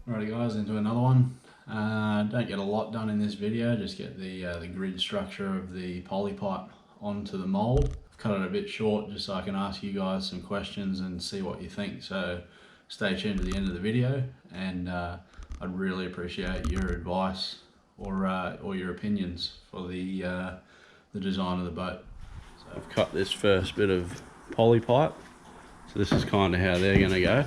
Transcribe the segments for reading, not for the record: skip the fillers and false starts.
Alrighty guys, into another one. Don't get a lot done in this video, just get the grid structure of the poly pipe onto the mould. I've cut it a bit short just so I can ask you guys some questions and see what you think. So stay tuned to the end of the video, and I'd really appreciate your advice or your opinions for the design of the boat. So I've cut this first bit of poly pipe, so this is kind of how they're going to go.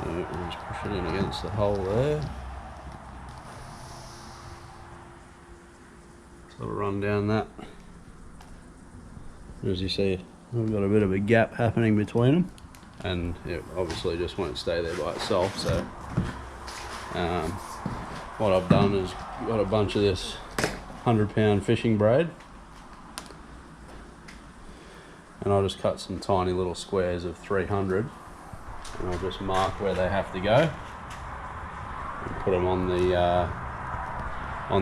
We'll just push it in against the hole there. So it'll run down that. As you see, we've got a bit of a gap happening between them, and it obviously just won't stay there by itself. So what I've done is got a bunch of this 100-pound fishing braid, and I'll just cut some tiny little squares of 300. And I'll just mark where they have to go and put them on the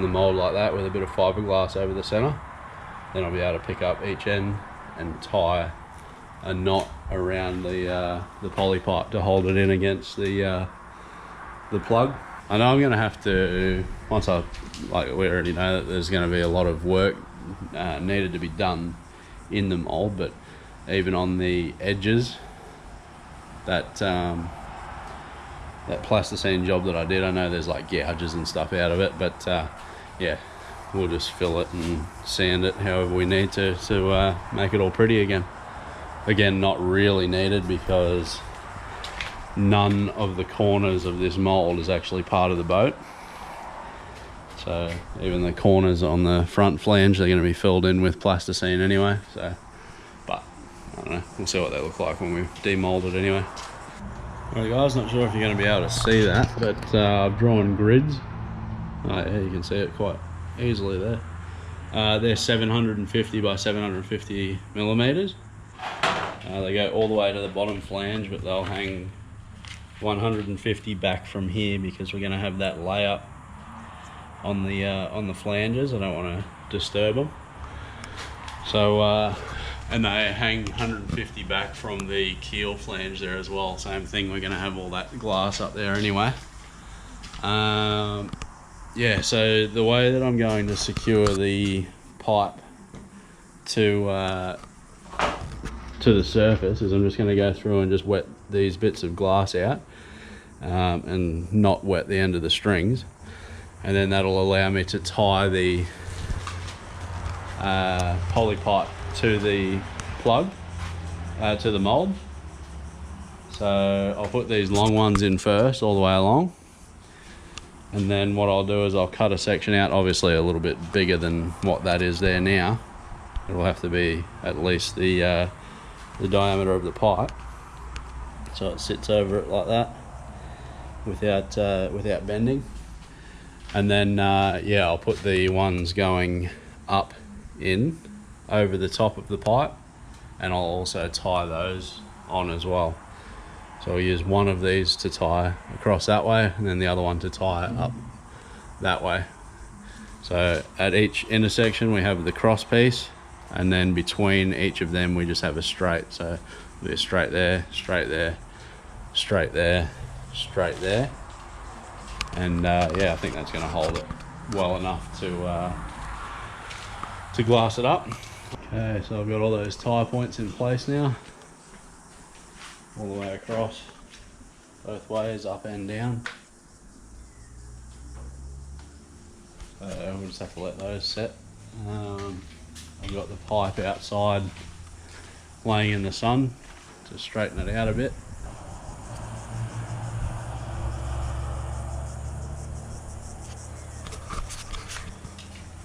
mould like that with a bit of fiberglass over the centre. Then I'll be able to pick up each end and tie a knot around the poly pipe to hold it in against the plug. I know I'm going to have to, once we already know that there's going to be a lot of work needed to be done in the mould, but even on the edges, that plasticine job that I did, I know there's like gouges and stuff out of it, but yeah, we'll just fill it and sand it however we need to make it all pretty again. Again, not really needed because none of the corners of this mold is actually part of the boat. So even the corners on the front flange, they're going to be filled in with plasticine anyway. So, but I don't know, we'll see what they look like when we've demolded anyway. Alright guys, not sure if you're going to be able to see that, but I've drawn grids. Yeah, you can see it quite easily there. They're 750 by 750 millimeters. They go all the way to the bottom flange, but they'll hang 150 back from here because we're going to have that layup on the flanges. I don't want to disturb them. So and they hang 150 back from the keel flange there as well. Same thing, we're going to have all that glass up there anyway. Yeah, so the way that I'm going to secure the pipe to the surface is I'm just going to go through and just wet these bits of glass out and not wet the end of the strings, and then that'll allow me to tie the poly pipe to the plug, to the mould. So I'll put these long ones in first all the way along, and then what I'll do is I'll cut a section out, obviously a little bit bigger than what that is there now. It'll have to be at least the diameter of the pipe, so it sits over it like that without bending. And then yeah, I'll put the ones going up in over the top of the pipe, and I'll also tie those on as well. So I'll use one of these to tie across that way, and then the other one to tie up that way. So at each intersection we have the cross piece, and then between each of them we just have a straight. So it'll be a straight there, straight there, straight there, straight there. And yeah, I think that's going to hold it well enough to glass it up. Okay, so I've got all those tie points in place now, all the way across, both ways, up and down. We'll just have to let those set. I've got the pipe outside laying in the sun to straighten it out a bit.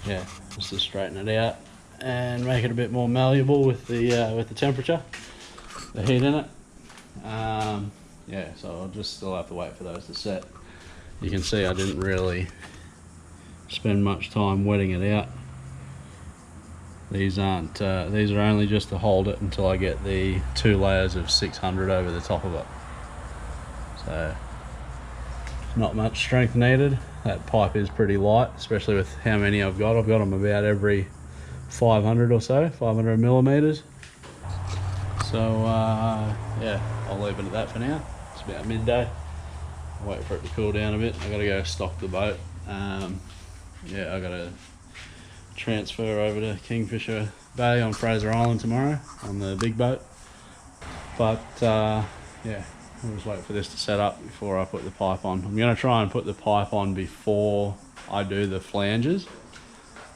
Yeah, just to straighten it out and make it a bit more malleable with the temperature, the heat in it. Yeah, so I'll just still have to wait for those to set. You can see I didn't really spend much time wetting it out. These are only just to hold it until I get the 2 layers of 600 over the top of it. So not much strength needed. That pipe is pretty light, especially with how many I've got. I've got them about every 500 or so, 500 millimeters. So yeah, I'll leave it at that for now. It's about midday. I'll wait for it to cool down a bit. I gotta go stock the boat. Yeah, I gotta transfer over to Kingfisher Bay on Fraser Island tomorrow on the big boat. But yeah, I'll just wait for this to set up before I put the pipe on. I'm gonna try and put the pipe on before I do the flanges,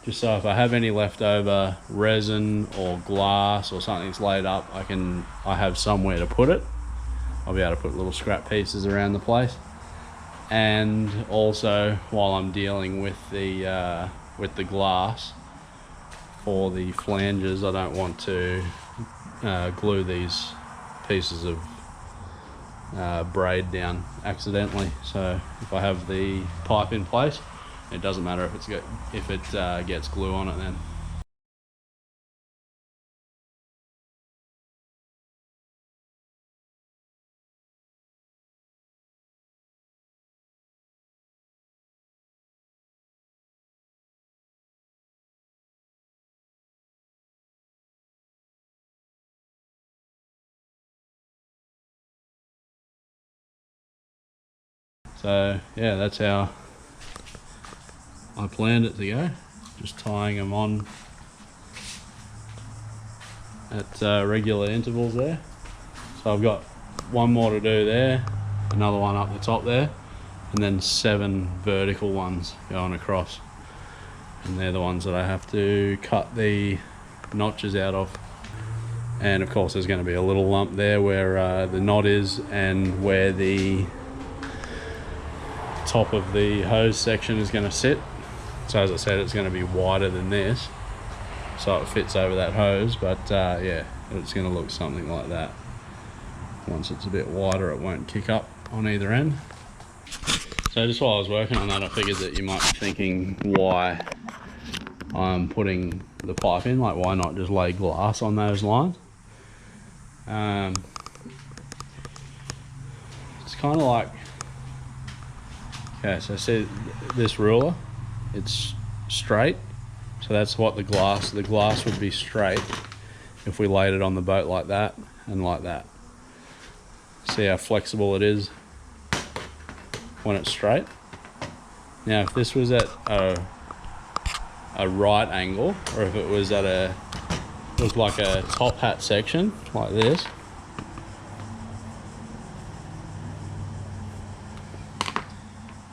just so if I have any leftover resin or glass or something's laid up, I have somewhere to put it. I'll be able to put little scrap pieces around the place. And also, while I'm dealing with the glass for the flanges, I don't want to glue these pieces of braid down accidentally. So if I have the pipe in place, it doesn't matter if it gets glue on it then. So yeah, that's how I planned it to go. Just tying them on at regular intervals there. So I've got one more to do there, another one up the top there, and then 7 vertical ones going across. And they're the ones that I have to cut the notches out of. And of course there's going to be a little lump there where the knot is and where the top of the hose section is going to sit. So as I said, it's going to be wider than this, so it fits over that hose, but yeah, it's going to look something like that. Once it's a bit wider, it won't kick up on either end. So just while I was working on that, I figured that you might be thinking why I'm putting the pipe in, like why not just lay glass on those lines? It's kind of like, okay, so see this ruler, it's straight, so that's what the glass would be straight if we laid it on the boat like that and like that. See how flexible it is when it's straight? Now if this was at a right angle, or if it was like a top hat section like this,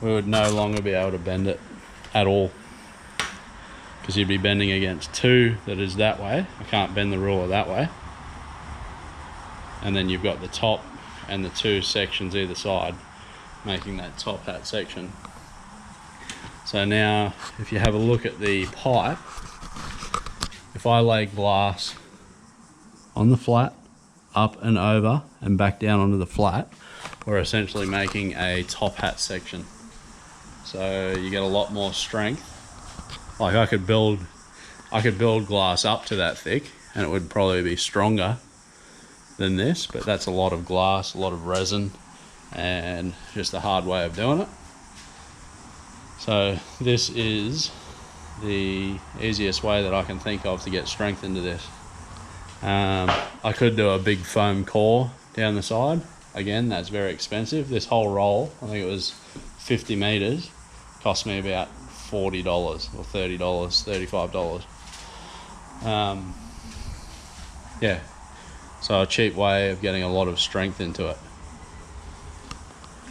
we would no longer be able to bend it at all, because you'd be bending against 2 that is that way. I can't bend the ruler that way. And then you've got the top and the 2 sections either side making that top hat section. So now if you have a look at the pipe, if I lay glass on the flat, up and over and back down onto the flat, we're essentially making a top hat section. So you get a lot more strength. Like I could build glass up to that thick and it would probably be stronger than this, but that's a lot of glass, a lot of resin, and just a hard way of doing it. So this is the easiest way that I can think of to get strength into this. I could do a big foam core down the side. Again, that's very expensive. This whole roll, I think it was 50 meters, cost me about $40 or $30, $35. Yeah, so a cheap way of getting a lot of strength into it.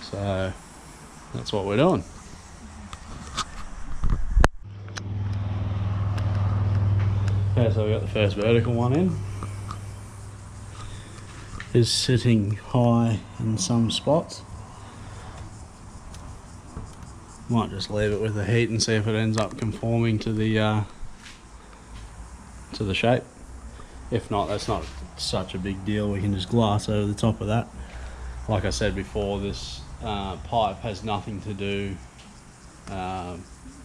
So that's what we're doing. Okay, so we got the first vertical one in. It's sitting high in some spots. Might just leave it with the heat and see if it ends up conforming to the shape. If not, that's not such a big deal. We can just glass over the top of that. Like I said before, this pipe has nothing to do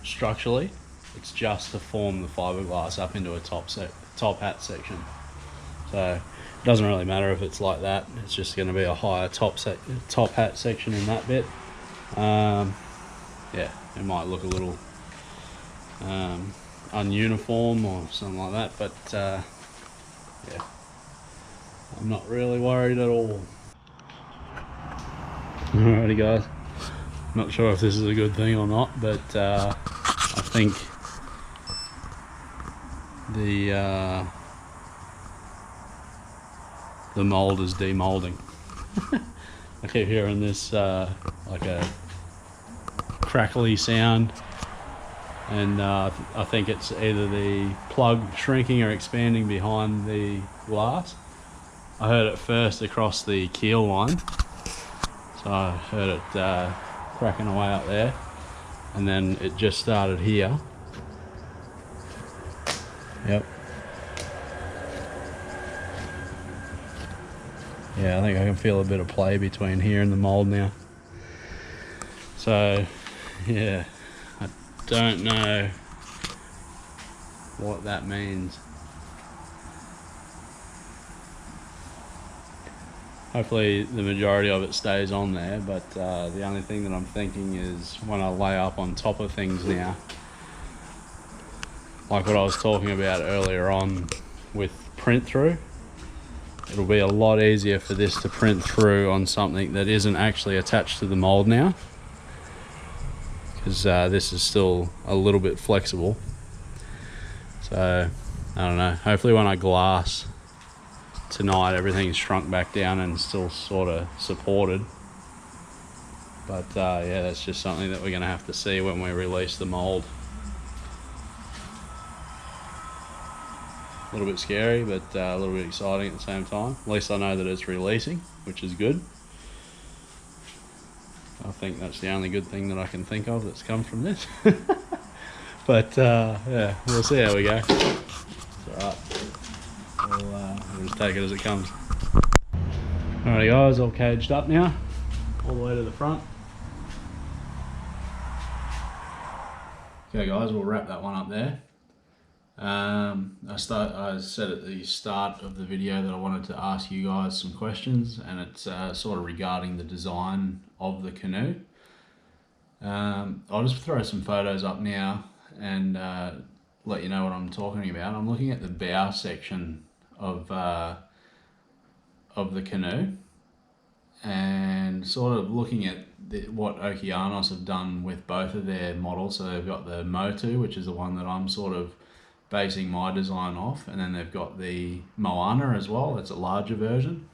structurally. It's just to form the fiberglass up into a top hat section. So it doesn't really matter if it's like that. It's just going to be a higher top hat section in that bit. Yeah, it might look a little ununiform or something like that, but yeah, I'm not really worried at all. Alrighty guys, not sure if this is a good thing or not, but I think the mold is demolding. I keep hearing this like a crackly sound, and I think it's either the plug shrinking or expanding behind the glass. I heard it first across the keel line, so I heard it cracking away up there, and then it just started here. Yep. Yeah, I think I can feel a bit of play between here and the mold now. So, yeah, I don't know what that means. Hopefully the majority of it stays on there, but the only thing that I'm thinking is when I lay up on top of things now, like what I was talking about earlier on with print through, it'll be a lot easier for this to print through on something that isn't actually attached to the mold now, because this is still a little bit flexible. So I don't know, hopefully when I glass tonight everything's shrunk back down and still sort of supported. But yeah, that's just something that we're going to have to see when we release the mold. A little bit scary, but a little bit exciting at the same time. At least I know that it's releasing, which is good. I think that's the only good thing that I can think of that's come from this. But yeah, we'll see how we go. It's alright. We'll just take it as it comes. Alrighty guys, all caged up now, all the way to the front. Okay guys, we'll wrap that one up there. I said at the start of the video that I wanted to ask you guys some questions, and it's sort of regarding the design of the canoe. I'll just throw some photos up now and let you know what I'm talking about. I'm looking at the bow section of the canoe and sort of looking at what Okeanos have done with both of their models. So they've got the Motu, which is the one that I'm sort of basing my design off, and then they've got the Moana as well. That's a larger version,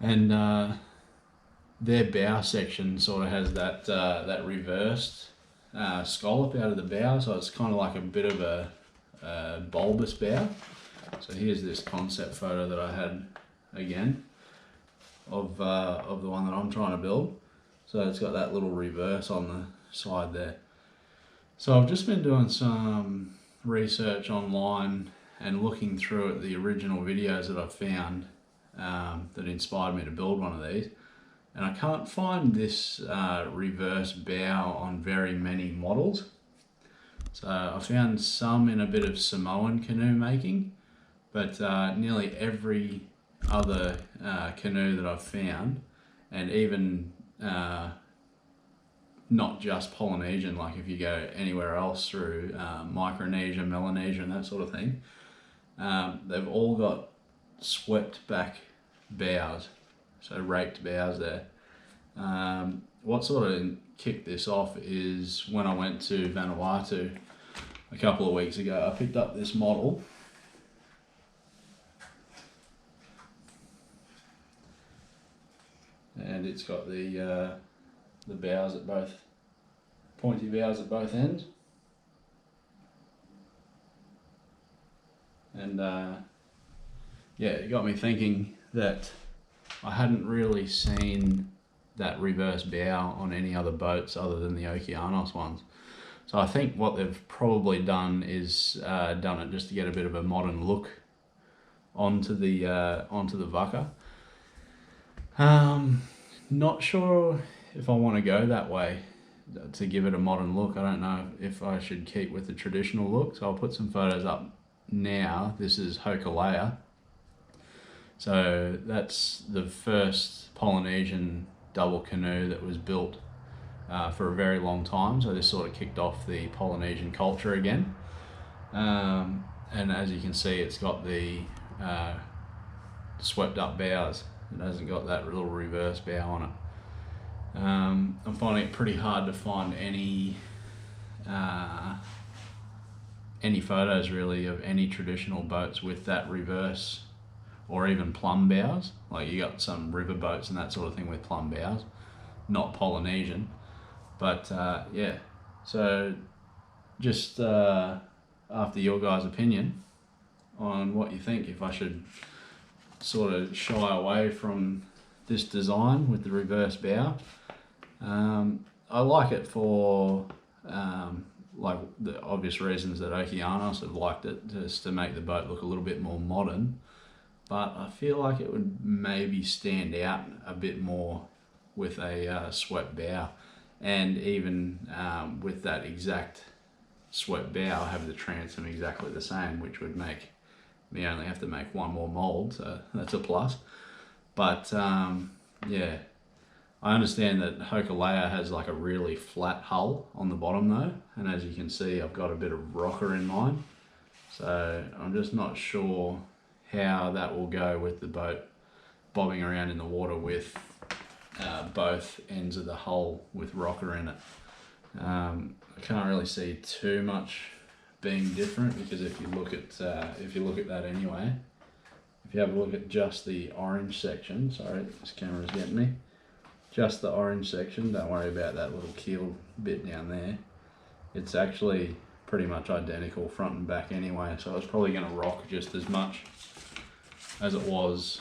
and their bow section sort of has that that reversed scallop out of the bow, so it's kind of like a bit of a bulbous bow. So here's this concept photo that I had again of the one that I'm trying to build. So it's got that little reverse on the side there. So I've just been doing some research online and looking through at the original videos that I've found that inspired me to build one of these, and I can't find this reverse bow on very many models. So I found some in a bit of Samoan canoe making, but nearly every other canoe that I've found, and even not just Polynesian, like if you go anywhere else through Micronesia, Melanesia and that sort of thing, they've all got swept back bows, so raked bows there. What sort of kicked this off is when I went to Vanuatu a couple of weeks ago, I picked up this model. And it's got the bows at both, pointy bows at both ends. And yeah, it got me thinking that I hadn't really seen that reverse bow on any other boats other than the Okeanos ones. So I think what they've probably done is done it just to get a bit of a modern look onto the Vaka. Not sure if I want to go that way to give it a modern look. I don't know if I should keep with the traditional look, so I'll put some photos up now. This is Hokulea. So that's the first Polynesian double canoe that was built for a very long time. So this sort of kicked off the Polynesian culture again. And as you can see, it's got the swept up bows. It hasn't got that little reverse bow on it. I'm finding it pretty hard to find any photos really of any traditional boats with that reverse or even plumb bows. Like you got some river boats and that sort of thing with plumb bows, not Polynesian. But yeah, so just after your guys' opinion on what you think, if I should sort of shy away from this design with the reverse bow. I like it for like the obvious reasons that Okeanos have liked it, just to make the boat look a little bit more modern, but I feel like it would maybe stand out a bit more with a swept bow, and even with that exact swept bow have the transom exactly the same, which would make me only have to make one more mold, so that's a plus. But yeah, I understand that Hokulea has like a really flat hull on the bottom though, and as you can see I've got a bit of rocker in mine, so I'm just not sure how that will go with the boat bobbing around in the water with both ends of the hull with rocker in it. I can't really see too much being different, because if you look at that anyway, if you have a look at just the orange section, sorry, this camera's getting me, just the orange section, don't worry about that little keel bit down there, it's actually pretty much identical front and back anyway, so it's probably going to rock just as much as it was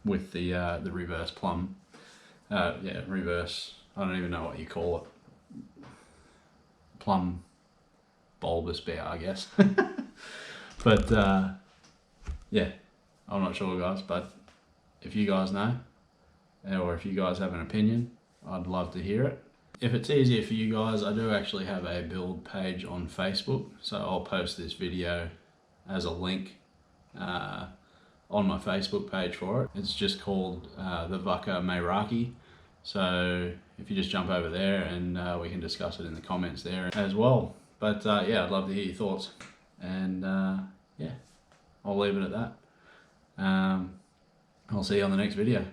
with the reverse plumb, yeah, reverse, I don't even know what you call it, plumb bulbous bow, I guess. But yeah, I'm not sure guys, but if you guys know, or if you guys have an opinion, I'd love to hear it. If it's easier for you guys, I do actually have a build page on Facebook, so I'll post this video as a link on my Facebook page for it. It's just called the Vaka Meraki, so if you just jump over there and we can discuss it in the comments there as well. But yeah, I'd love to hear your thoughts, and yeah, I'll leave it at that. I'll see you on the next video.